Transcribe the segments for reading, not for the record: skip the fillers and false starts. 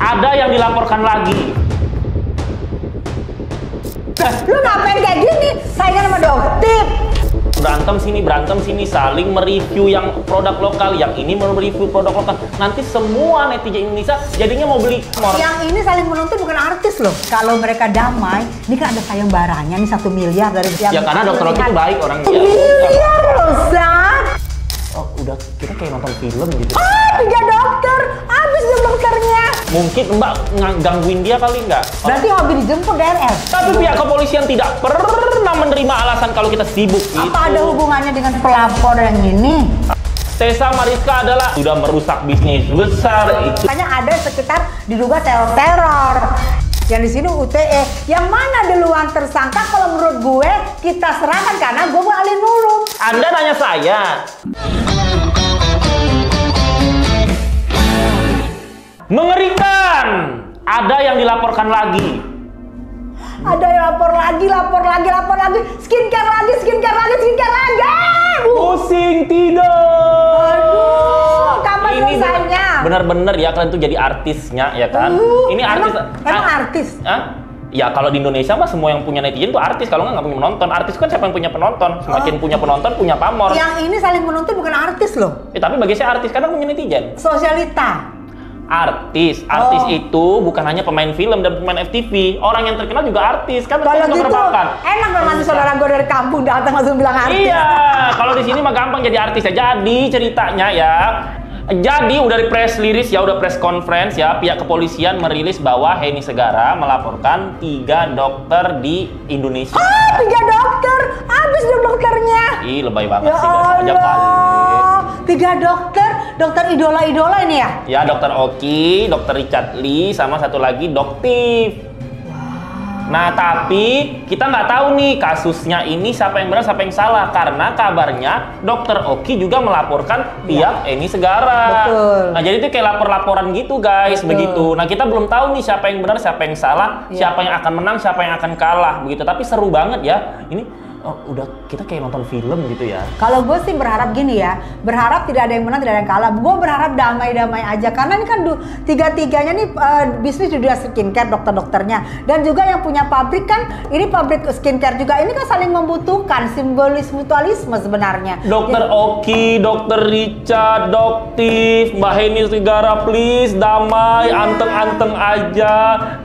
Ada yang dilaporkan lagi. Lu ngapain kayak gini? Saingan sama Doktip. Berantem sini, saling mereview yang produk lokal, yang ini mau mereview produk lokal. Nanti semua netizen Indonesia jadinya mau beli. Yang ini saling menuntut bukan artis loh. Kalau mereka damai, ini kan ada sayembaranya nih 1 miliar dari ya karena Dokter Oki itu baik orangnya. 1 miliar loh, Zat. Oh, udah kita kayak nonton film gitu. 3 dokter, habis dong dokternya. Mungkin Mbak gangguin dia kali nggak? Berarti hobi dijemput DRL. Tapi pihak kepolisian tidak pernah menerima alasan kalau kita sibuk. Apa ada hubungannya dengan pelapor yang ini? Tessa Mariska adalah sudah merusak bisnis besar itu. Makanya ada sekitar diduga teror. Yang di sini UTE. Yang mana duluan tersangka? Kalau menurut gue kita serahkan karena gue alih nulung. Anda nanya saya. Mengerikan. Ada yang dilaporkan lagi. Ada yang lapor lagi. Skincare lagi. Pusing tidak. Aduh, kapan selesainya? Bener-bener ya kalian tuh jadi artisnya ya kan? Ini artis. Emang artis? Ya kalau di Indonesia mah semua yang punya netizen tuh artis. Kalau nggak punya penonton. Artis kan siapa yang punya penonton? Semakin punya penonton punya pamor. Yang ini saling menuntut bukan artis loh. Tapi bagi saya artis karena punya netizen. Sosialita. Artis itu bukan hanya pemain film dan pemain FTV, orang yang terkenal juga artis kan. Kalau gitu enak dong nanti saudara gue dari kampung datang langsung bilang artis. Iya, kalau di sini mah gampang jadi artis ya. Jadi ceritanya ya, jadi udah di press release ya, udah press conference ya, pihak kepolisian merilis bahwa Heni Segara melaporkan 3 dokter di Indonesia. 3 dokter, habis dong dokternya. Ih, lebay banget ya sih, aja kali. 3 dokter idola-idola ini ya? Ya, Dokter Oki, Dokter Richard Lee, sama satu lagi Doktip. Nah, tapi kita nggak tahu nih kasusnya ini siapa yang benar, siapa yang salah. Karena kabarnya Dokter Oki juga melaporkan pihak Heni Segara. Betul. Nah, jadi itu kayak lapor-laporan gitu, guys. Betul. Begitu. Nah, kita belum tahu nih siapa yang benar, siapa yang salah, siapa yang akan menang, siapa yang akan kalah. Begitu. Tapi seru banget ya. Ini udah kita kayak nonton film gitu ya. Kalau gue sih berharap gini ya, berharap tidak ada yang menang, tidak ada yang kalah. Gue berharap damai-damai aja karena ini kan tiga-tiganya nih bisnis dunia skincare, dokter-dokternya dan juga yang punya pabrik kan, ini pabrik skincare juga. Ini kan saling membutuhkan, simbolis mutualisme sebenarnya. Dokter Oki, Dokter Richard, Doktip, Mbak Heni Segara, please damai, anteng-anteng aja.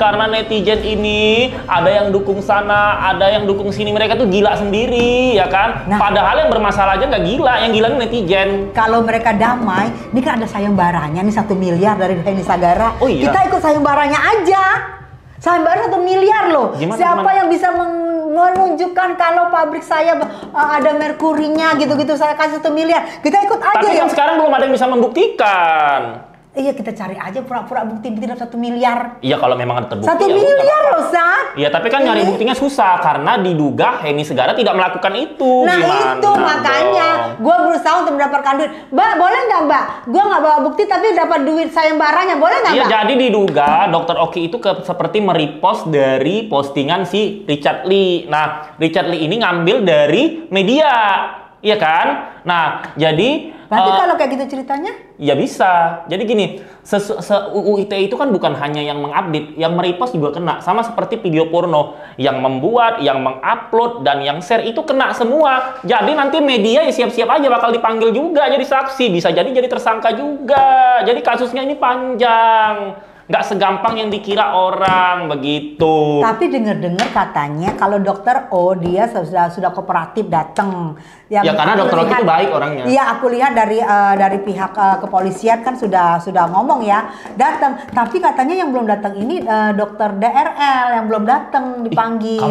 Karena netizen ini ada yang dukung sana, ada yang dukung sini. Mereka tuh gila sendiri ya kan. Nah, padahal yang bermasalah aja nggak gila, yang gila netizen. Kalau mereka damai, ini kan ada sayembaranya nih 1 miliar dari Heni Segara. Oh iya. Kita ikut sayembaranya aja. Sayembara 1 miliar loh. Siapa yang bisa menunjukkan kalau pabrik saya ada merkurinya gitu-gitu, saya kasih 1 miliar. Kita ikut aja. Tapi kan sekarang belum ada yang bisa membuktikan. Iya, kita cari aja pura-pura bukti dapat 1 miliar. Iya, kalau memang ada terbukti. 1 miliar loh, Sat. Iya, tapi kan nyari buktinya susah karena diduga Heni Segara tidak melakukan itu. Nah, gimana itu makanya gue berusaha untuk mendapatkan duit. Mbak, boleh nggak Mbak? Gue nggak bawa bukti tapi dapat duit sayembaranya, boleh nggak Mbak? Iya, jadi diduga Dokter Oki itu seperti merepost dari postingan si Richard Lee. Nah, Richard Lee ini ngambil dari media, iya kan? Nah, jadi berarti kalau kayak gitu ceritanya? Ya bisa. Jadi gini, UU ITE itu kan bukan hanya yang mengupdate, yang merepost juga kena. Sama seperti video porno, yang membuat, yang mengupload, dan yang share itu kena semua. Jadi nanti media ya siap-siap aja bakal dipanggil juga jadi saksi. Bisa jadi tersangka juga. Jadi kasusnya ini panjang. Nggak segampang yang dikira orang begitu. Tapi dengar-dengar katanya kalau dokter dia sudah kooperatif datang. Ya karena dokter Oki itu baik orangnya. Iya, aku lihat dari pihak kepolisian kan sudah ngomong ya datang. Tapi katanya yang belum datang ini dokter DRL yang belum datang dipanggil.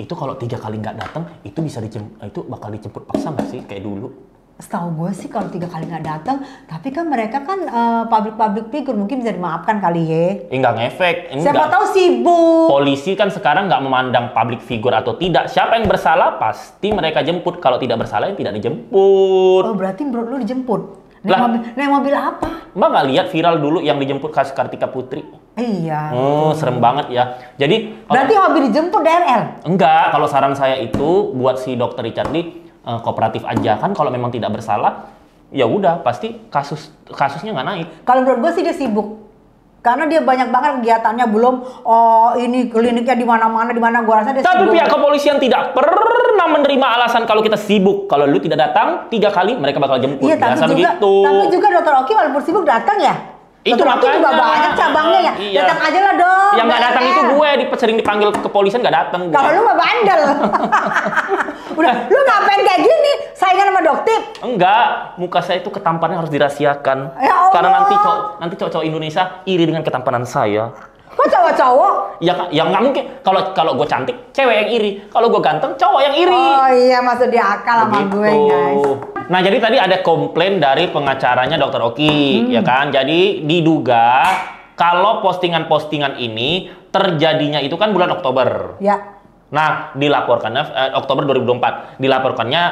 Itu kalau 3 kali nggak datang itu bisa itu bakal dijemput paksa nggak sih kayak dulu? Setahu gue sih kalau 3 kali nggak datang, tapi kan mereka kan public figure mungkin bisa dimaafkan kali ya. Nggak ngefek. Siapa tahu sibuk. Polisi kan sekarang nggak memandang public figure atau tidak. Siapa yang bersalah pasti mereka jemput. Kalau tidak bersalah yang tidak dijemput. Oh, berarti menurut lu dijemput? Naik mobil apa? Mbak nggak lihat viral dulu yang dijemput kasus Kartika Putri? Iya. Serem banget ya. Jadi berarti hobi dijemput DRL? Enggak. Kalau saran saya itu buat si Dokter Richard Lee kooperatif aja kan, kalau memang tidak bersalah ya udah pasti kasusnya nggak naik. Kalau menurut gue sih dia sibuk. Karena dia banyak banget kegiatannya, belum ini kliniknya di mana-mana, di mana gua rasa dia Tapi sibuk. pihak kepolisian tidak pernah menerima alasan kalau kita sibuk. Kalau lu tidak datang 3 kali mereka bakal jemput. Iya, Biasa tapi begitu. juga Dokter Oki walaupun sibuk datang ya. Itu Dokter Oki juga makanya. banyak cabangnya ya. Iya. Datang aja lah dong. Yang nggak datang BR. itu gue sering dipanggil ke kepolisian nggak datang. Kalau lu mah bandel. Udah, lu ngapain kayak gini? Saingan sama Doktip. Enggak, muka saya itu ketampanannya harus dirahasiakan. Ya Allah. Karena nanti cowok-cowok Indonesia iri dengan ketampanan saya. Kok cowok-cowok? Ya nggak mungkin. Kalau gue cantik, cewek yang iri. Kalau gue ganteng, cowok yang iri. Oh iya, masuk di akal sama Begitu. gue, guys. Nah, jadi tadi ada komplain dari pengacaranya Dr. Oki, ya kan? Jadi diduga kalau postingan-postingan ini terjadinya itu kan bulan Oktober. Ya. Nah, dilaporkannya Oktober 2024, dilaporkannya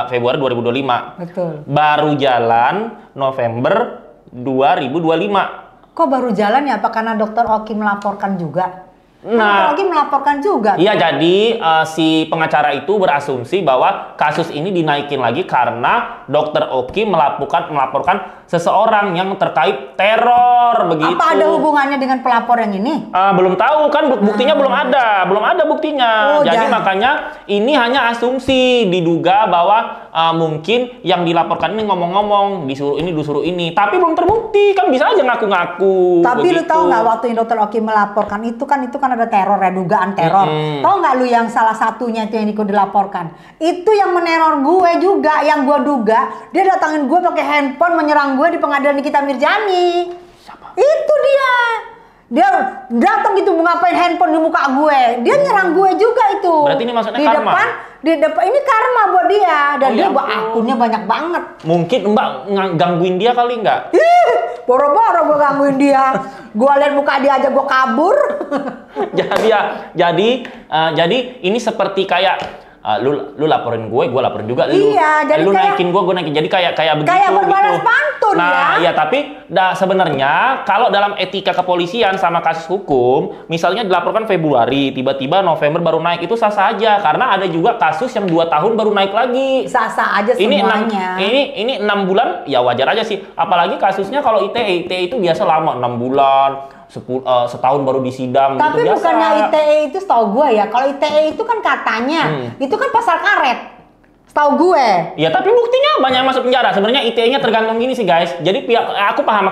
Februari 2025. Betul. Baru jalan November 2025. Kok baru jalan ya? Apa karena Dokter Oki melaporkan juga? Nah, Dokter Oki melaporkan juga. iya, jadi si pengacara itu berasumsi bahwa kasus ini dinaikin lagi karena Dokter Oki melaporkan seseorang yang terkait teror begitu. Apa ada hubungannya dengan pelapor yang ini? Belum tahu kan, buktinya belum ada buktinya. Oh, Jadi jangan. makanya ini hanya asumsi, diduga bahwa mungkin yang dilaporkan ini ngomong-ngomong disuruh ini, tapi belum terbukti, kan bisa aja ngaku-ngaku. Tapi lu begitu. tahu nggak waktu yang Dokter Oki melaporkan itu kan ada teror ya, dugaan teror. Tahu nggak lu yang salah satunya itu yang ikut dilaporkan? Itu yang meneror gue juga, yang gue duga dia datangin gue pakai handphone menyerang gue di pengadilan Nikita Mirjani. Siapa? Itu dia. Dia datang gitu mau ngapain handphone di muka gue. Dia nyerang gue juga itu. Berarti ini maksudnya di karma? di depan ini karma buat dia dan Oh, dia ya ampun. akunnya banyak banget. Mungkin Mbak gangguin dia kali nggak? Ih, boro-boro gue gangguin dia. Gue liat muka dia aja gue kabur. jadi ini seperti kayak lu laporin gue laporin juga lu. Iya, jadi lu kayak- naikin gue naikin. Jadi kayak begitu Kayak berbalas gitu. pantun Nah, ya. iya, tapi sebenarnya kalau dalam etika kepolisian sama kasus hukum, misalnya dilaporkan Februari, tiba-tiba November baru naik, itu sah saja karena ada juga kasus yang 2 tahun baru naik lagi. Sah-sah aja Ini semuanya. ini 6 bulan ya wajar aja sih. Apalagi kasusnya kalau ITE itu biasa lama 6 bulan, setahun baru disidang Tapi gitu biasa. bukannya ITE itu setahu gue ya. Kalau ITE itu kan katanya itu kan pasal karet. Setahu gue. Ya tapi buktinya banyak yang masuk penjara. Sebenarnya ITE-nya tergantung gini sih guys. Jadi aku paham.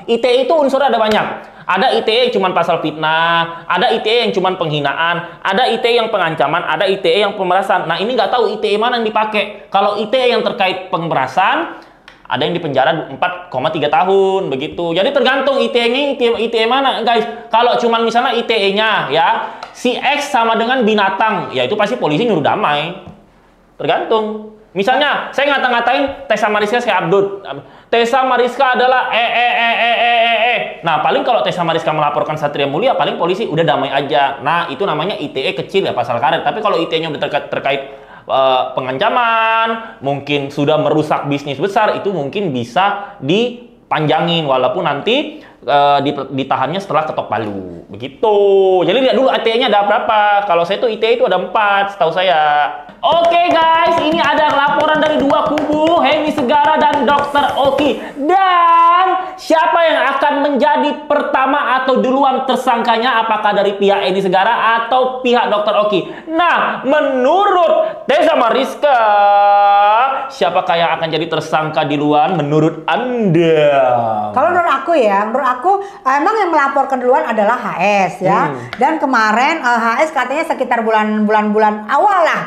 ITE itu unsurnya ada banyak. Ada ITE yang cuma pasal fitnah, ada ITE yang cuma penghinaan, ada ITE yang pengancaman, ada ITE yang pemerasan. Nah ini nggak tahu ITE mana yang dipakai. Kalau ITE yang terkait pemerasan, ada yang dipenjara 4,3 tahun begitu. Jadi tergantung ITE-nya ITE mana guys. Kalau cuma misalnya ITE-nya ya si X sama dengan binatang, ya itu pasti polisi nyuruh damai. Tergantung. Misalnya, saya ngata-ngatain Tessa Mariska kayak Abdul. Tessa Mariska adalah Nah, paling kalau Tessa Mariska melaporkan Satria Mulia, paling polisi udah damai aja. Nah, itu namanya ITE kecil ya, pasal karet. Tapi kalau ITE-nya udah terkait pengancaman, mungkin sudah merusak bisnis besar, itu mungkin bisa dipanjangin walaupun nanti ditahannya setelah ketok palu. Begitu. Jadi lihat dulu ITE-nya ada berapa. Kalau saya tuh ITE itu ada 4, setahu saya. Oke guys, ini ada laporan dari 2 kubu, Heni Segara dan Dr. Oki. Dan siapa yang akan menjadi pertama atau duluan tersangkanya? Apakah dari pihak Heni Segara atau pihak Dr. Oki? Nah, menurut Tessa Mariska, siapakah yang akan jadi tersangka duluan menurut Anda? Kalau menurut aku ya, emang yang melaporkan duluan adalah HS ya. Dan kemarin HS katanya sekitar bulan-bulan awal lah.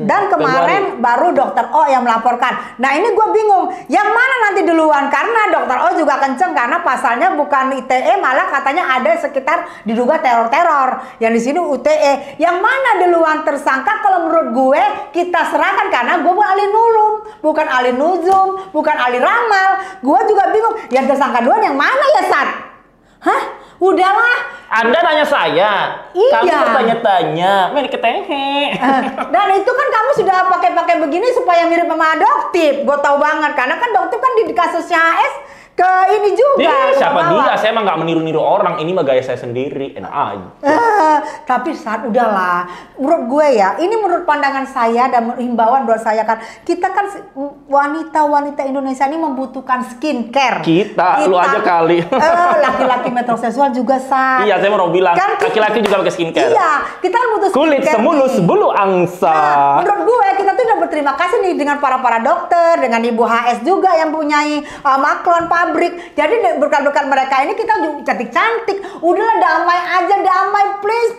Dan kemarin baru Dokter O yang melaporkan. Nah ini gue bingung, yang mana nanti duluan? Karena Dokter O juga kenceng karena pasalnya bukan ITE, malah katanya ada sekitar diduga teror-teror. Yang di sini UTE. Yang mana duluan tersangka? Kalau menurut gue kita serahkan karena gue bukan ahli nulum, bukan ahli nuzum, bukan ahli ramal. Gue juga bingung. Yang tersangka duluan yang mana ya Sat? Hah? Udahlah. Anda nanya saya, Iya. kamu bertanya-tanya, main ketehe. Dan itu kan kamu sudah pakai begini supaya mirip sama Doktip. Gue tahu banget karena kan Doktip kan di kasusnya HS ke ini juga. Siapa bawa. dia? Saya emang nggak meniru-niru orang. Ini mah gaya saya sendiri. Enak aja. Tapi saat udahlah, menurut gue ya, ini menurut pandangan saya dan himbauan buat saya kan, kita kan wanita-wanita Indonesia ini membutuhkan skincare. Kita lu aja kali. Laki-laki metroseksual juga Iya, saya mau bilang, kan, laki-laki juga pakai skincare. Iya, kita kan butuh kulit skincare semulus nih. bulu angsa. Nah, menurut gue kita tuh udah berterima kasih nih dengan para dokter, dengan Ibu HS juga yang punyai maklon pabrik. Jadi berkat-berkat mereka ini kita juga cantik-cantik. Udahlah damai aja, damai please.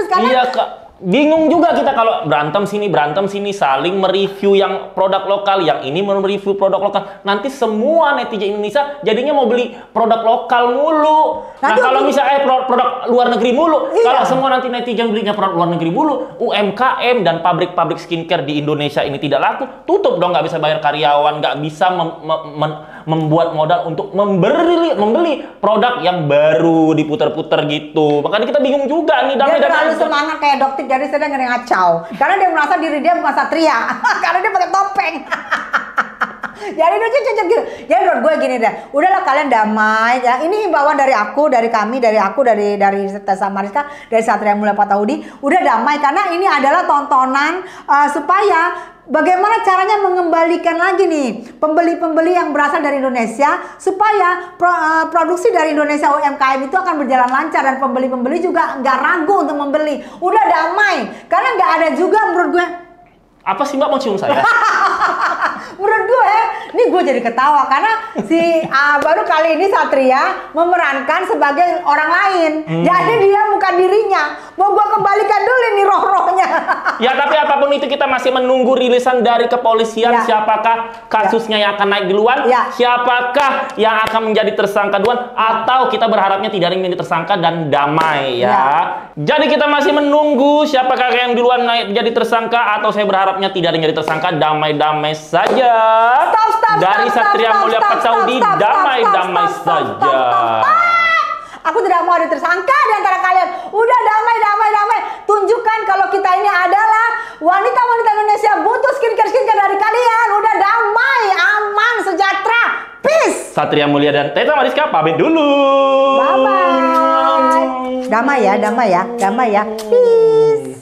Karena iya Kak. Bingung juga kita kalau berantem sini saling mereview yang produk lokal, yang ini mereview produk lokal. Nanti semua netizen Indonesia jadinya mau beli produk lokal mulu. Nah kalau misalnya produk luar negeri mulu, kalau semua nanti netizen belinya produk luar negeri mulu, UMKM dan pabrik-pabrik skincare di Indonesia ini tidak laku, tutup dong, nggak bisa bayar karyawan, nggak bisa membuat modal untuk membeli produk yang baru diputar-putar gitu. Makanya kita bingung juga nih. Dia terlalu semangat kayak dokter, jadi sedang ngacau. Karena dia merasa diri dia bukan satria. Karena dia pakai topeng. Jadi dia cocok gitu. Jadi menurut gue gini deh, udahlah kalian damai. Ya, ini himbauan dari aku, dari Tessa Mariska, dari Satria Mulia Pataudi. Udah damai karena ini adalah tontonan supaya bagaimana caranya mengembalikan lagi nih pembeli-pembeli yang berasal dari Indonesia supaya produksi dari Indonesia UMKM itu akan berjalan lancar dan pembeli-pembeli juga nggak ragu untuk membeli. Udah damai karena nggak ada juga menurut gue. Apa sih Mbak mau cium saya? Menurut gue, ini gue jadi ketawa karena si baru kali ini Satria memerankan sebagai orang lain. Jadi dia bukan dirinya. Mau gue kembalikan dulu nih roh-rohnya. Ya tapi apapun itu kita masih menunggu rilisan dari kepolisian. Ya. Siapakah kasusnya yang akan naik duluan? Ya. Siapakah yang akan menjadi tersangka duluan? Atau kita berharapnya tidak ada yang menjadi tersangka dan damai ya. Jadi kita masih menunggu siapakah yang duluan naik jadi tersangka, atau saya berharapnya tidak ada yang jadi tersangka, damai-damai saja. Dari Satria Mulia Pataudi, damai-damai saja. Aku tidak mau ada tersangka di antara kalian. Udah damai. Tunjukkan kalau kita ini adalah wanita-wanita Indonesia, butuh skincare dari kalian. Udah damai, aman, sejahtera. Peace. Satria Mulia dan Tessa Mariska pamit dulu. Bye-bye. Damai ya. Peace.